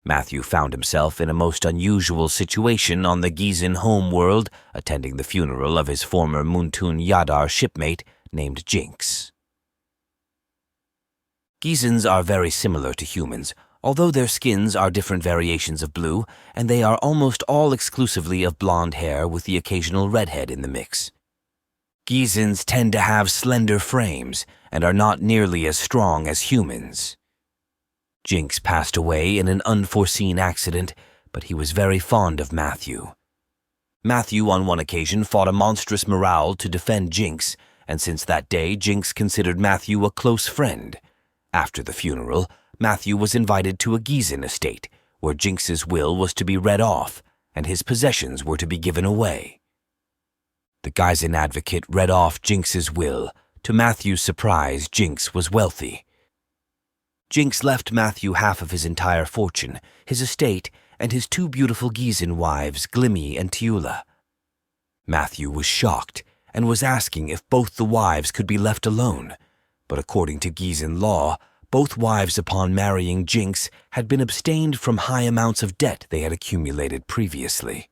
Matthew found himself in a most unusual situation on the Gizin homeworld, attending the funeral of his former Muntun Yadar shipmate named Jinx. Gizins are very similar to humans, although their skins are different variations of blue, and they are almost all exclusively of blonde hair with the occasional redhead in the mix. Gizins tend to have slender frames and are not nearly as strong as humans. Jinx passed away in an unforeseen accident, but he was very fond of Matthew. Matthew on one occasion fought a monstrous Moral to defend Jinx, and since that day Jinx considered Matthew a close friend. After the funeral, Matthew was invited to a Gizin estate, where Jinx's will was to be read off, and his possessions were to be given away. The Gizin advocate read off Jinx's will. To Matthew's surprise, Jinx was wealthy. Jinx left Matthew half of his entire fortune, his estate, and his two beautiful Gizin wives, Glimmy and Tiula. Matthew was shocked and was asking if both the wives could be left alone, but according to Gizin law, both wives upon marrying Jinx had been abstained from high amounts of debt they had accumulated previously.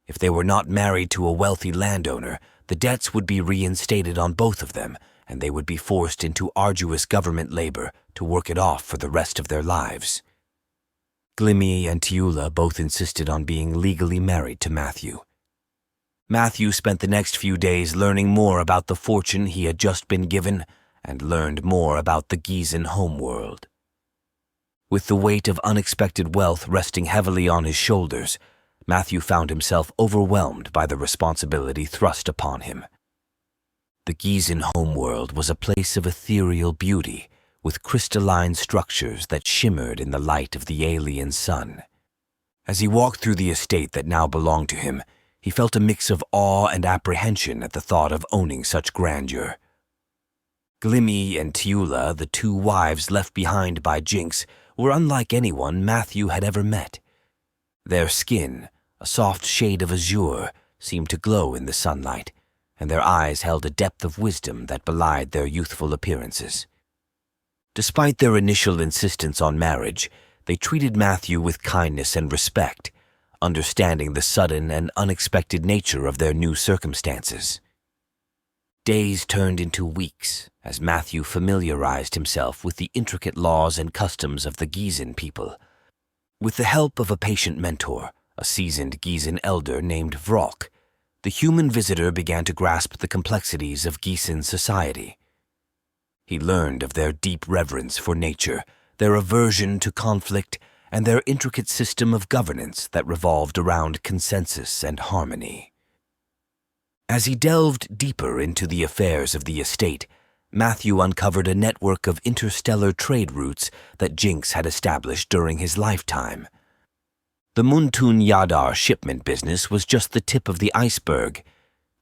If they were not married to a wealthy landowner, the debts would be reinstated on both of them, and they would be forced into arduous government labor to work it off for the rest of their lives. Glimmy and Tiula both insisted on being legally married to Matthew. Matthew spent the next few days learning more about the fortune he had just been given, and learned more about the Gizin homeworld. With the weight of unexpected wealth resting heavily on his shoulders, Matthew found himself overwhelmed by the responsibility thrust upon him. The Gizin homeworld was a place of ethereal beauty, with crystalline structures that shimmered in the light of the alien sun. As he walked through the estate that now belonged to him, he felt a mix of awe and apprehension at the thought of owning such grandeur. Glimmy and Tiula, the two wives left behind by Jinx, were unlike anyone Matthew had ever met. Their skin, a soft shade of azure, seemed to glow in the sunlight, and their eyes held a depth of wisdom that belied their youthful appearances. Despite their initial insistence on marriage, they treated Matthew with kindness and respect, understanding the sudden and unexpected nature of their new circumstances. Days turned into weeks as Matthew familiarized himself with the intricate laws and customs of the Gizin people. With the help of a patient mentor, a seasoned Gizin elder named Vrok, the human visitor began to grasp the complexities of Gizin society. He learned of their deep reverence for nature, their aversion to conflict, and their intricate system of governance that revolved around consensus and harmony. As he delved deeper into the affairs of the estate, Matthew uncovered a network of interstellar trade routes that Jinx had established during his lifetime. The Muntun Yadar shipment business was just the tip of the iceberg.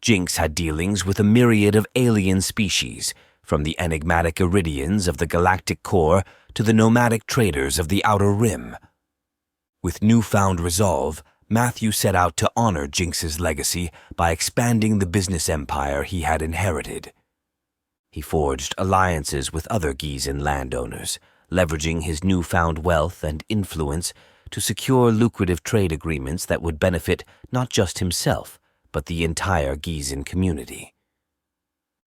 Jinx had dealings with a myriad of alien species, from the enigmatic Iridians of the galactic core to the nomadic traders of the Outer Rim. With newfound resolve, Matthew set out to honor Jinx's legacy by expanding the business empire he had inherited. He forged alliances with other Gizin landowners, leveraging his newfound wealth and influence to secure lucrative trade agreements that would benefit not just himself, but the entire Gizin community.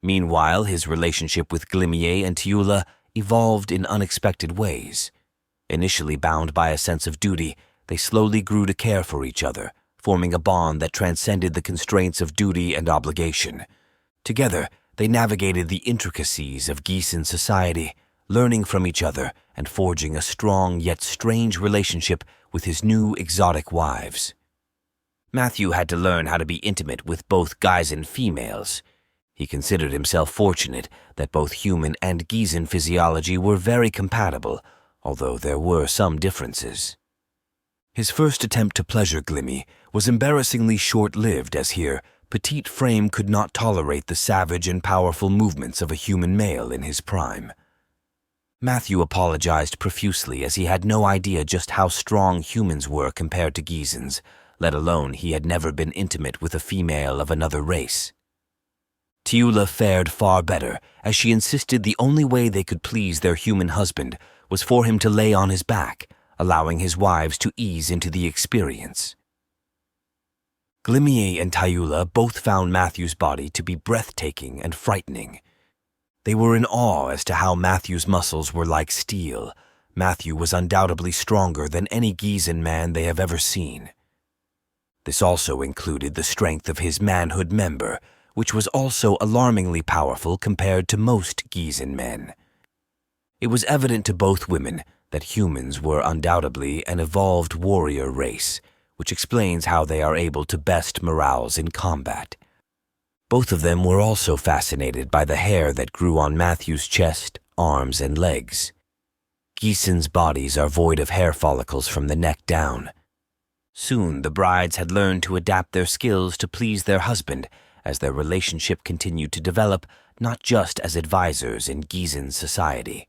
Meanwhile, his relationship with Glimmy and Tiula evolved in unexpected ways. Initially bound by a sense of duty, they slowly grew to care for each other, forming a bond that transcended the constraints of duty and obligation. Together, they navigated the intricacies of Gizin society, learning from each other and forging a strong yet strange relationship with his new exotic wives. Matthew had to learn how to be intimate with both Gizin females. He considered himself fortunate that both human and Gizin physiology were very compatible, although there were some differences. His first attempt to pleasure Glimmy was embarrassingly short-lived, as here, petite frame could not tolerate the savage and powerful movements of a human male in his prime. Matthew apologized profusely, as he had no idea just how strong humans were compared to Gizins, let alone he had never been intimate with a female of another race. Tiula fared far better, as she insisted the only way they could please their human husband was for him to lay on his back, allowing his wives to ease into the experience. Glimmier and Tayula both found Matthew's body to be breathtaking and frightening. They were in awe as to how Matthew's muscles were like steel. Matthew was undoubtedly stronger than any Gizon man they have ever seen. This also included the strength of his manhood member, which was also alarmingly powerful compared to most Gizon men. It was evident to both women that humans were undoubtedly an evolved warrior race, which explains how they are able to best morals in combat. Both of them were also fascinated by the hair that grew on Matthew's chest, arms, and legs. Gizon's bodies are void of hair follicles from the neck down. Soon the brides had learned to adapt their skills to please their husband as their relationship continued to develop, not just as advisors in Gizon society.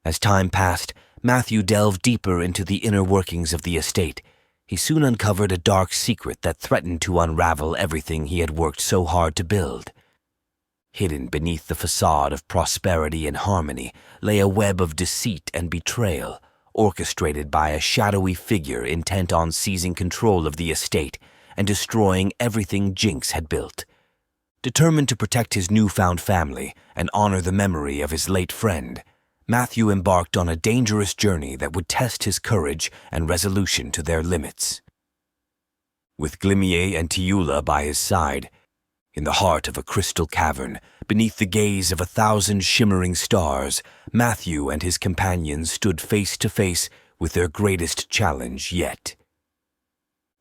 As time passed, Matthew delved deeper into the inner workings of the estate. He soon uncovered a dark secret that threatened to unravel everything he had worked so hard to build. Hidden beneath the facade of prosperity and harmony lay a web of deceit and betrayal, orchestrated by a shadowy figure intent on seizing control of the estate and destroying everything Jinx had built. Determined to protect his newfound family and honor the memory of his late friend, Matthew embarked on a dangerous journey that would test his courage and resolution to their limits. With Glimmier and Tayula by his side, in the heart of a crystal cavern, beneath the gaze of 1,000 shimmering stars, Matthew and his companions stood face to face with their greatest challenge yet.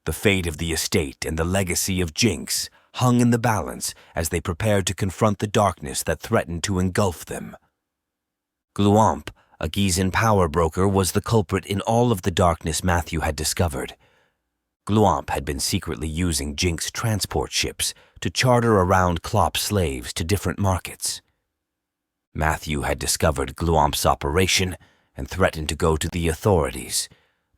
The fate of the estate and the legacy of Jinx hung in the balance as they prepared to confront the darkness that threatened to engulf them. Gluamp, a Gizon power broker, was the culprit in all of the darkness Matthew had discovered. Gluamp had been secretly using Jinx transport ships to charter around Klopp slaves to different markets. Matthew had discovered Gluamp's operation and threatened to go to the authorities,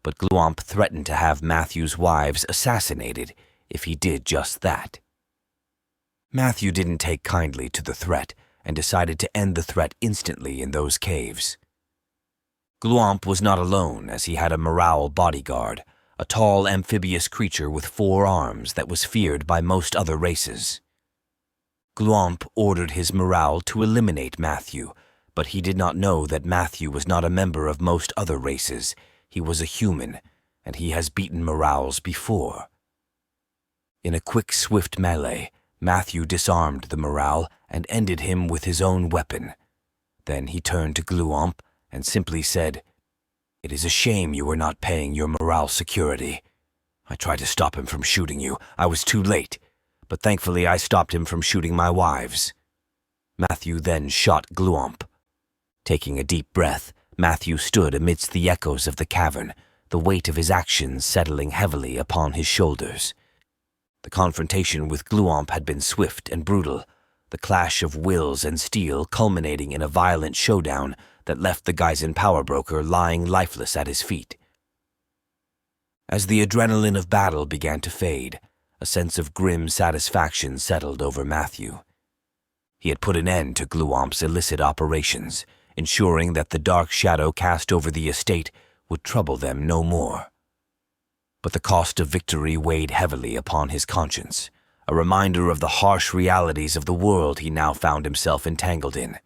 but Gluamp threatened to have Matthew's wives assassinated if he did just that. Matthew didn't take kindly to the threat and decided to end the threat instantly in those caves. Gluamp was not alone, as he had a Morale bodyguard, a tall amphibious creature with 4 arms that was feared by most other races. Gluamp ordered his Morale to eliminate Matthew, but he did not know that Matthew was not a member of most other races. He was a human, and he has beaten Morales before. In a quick, swift melee, Matthew disarmed the Morale and ended him with his own weapon. Then he turned to Gluamp and simply said, "It is a shame you were not paying your Morale security. I tried to stop him from shooting you. I was too late, but thankfully I stopped him from shooting my wives." Matthew then shot Gluamp. Taking a deep breath, Matthew stood amidst the echoes of the cavern, the weight of his actions settling heavily upon his shoulders. The confrontation with Gluamp had been swift and brutal, the clash of wills and steel culminating in a violent showdown that left the Gizon power broker lying lifeless at his feet. As the adrenaline of battle began to fade, a sense of grim satisfaction settled over Matthew. He had put an end to Gluamp's illicit operations, ensuring that the dark shadow cast over the estate would trouble them no more. But the cost of victory weighed heavily upon his conscience, a reminder of the harsh realities of the world he now found himself entangled in.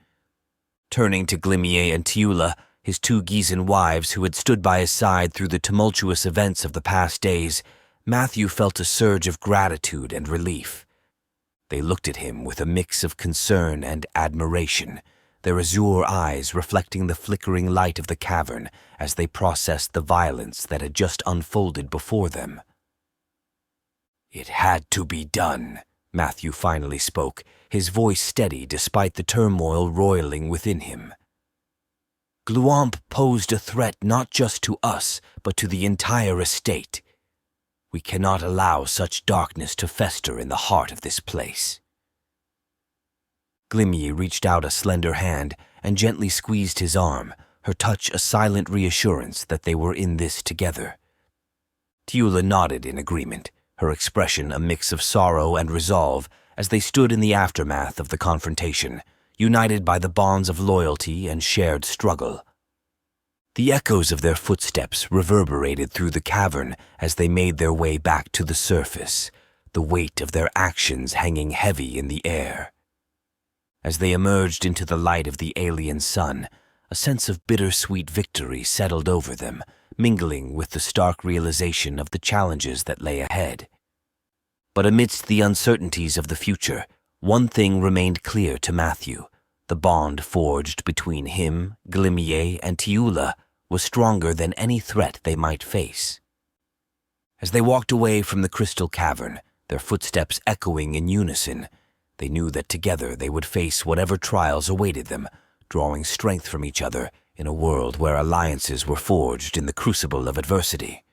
Turning to Glimmier and Tayula, his 2 Gizon wives who had stood by his side through the tumultuous events of the past days, Matthew felt a surge of gratitude and relief. They looked at him with a mix of concern and admiration, their azure eyes reflecting the flickering light of the cavern as they processed the violence that had just unfolded before them. "It had to be done," Matthew finally spoke, his voice steady despite the turmoil roiling within him. "Gluamp posed a threat not just to us, but to the entire estate. We cannot allow such darkness to fester in the heart of this place." Glimmier reached out a slender hand and gently squeezed his arm, her touch a silent reassurance that they were in this together. Tayula nodded in agreement, her expression a mix of sorrow and resolve as they stood in the aftermath of the confrontation, united by the bonds of loyalty and shared struggle. The echoes of their footsteps reverberated through the cavern as they made their way back to the surface, the weight of their actions hanging heavy in the air. As they emerged into the light of the alien sun, a sense of bittersweet victory settled over them, mingling with the stark realization of the challenges that lay ahead. But amidst the uncertainties of the future, one thing remained clear to Matthew. The bond forged between him, Glimmier, and Tiula was stronger than any threat they might face. As they walked away from the crystal cavern, their footsteps echoing in unison, they knew that together they would face whatever trials awaited them, drawing strength from each other in a world where alliances were forged in the crucible of adversity.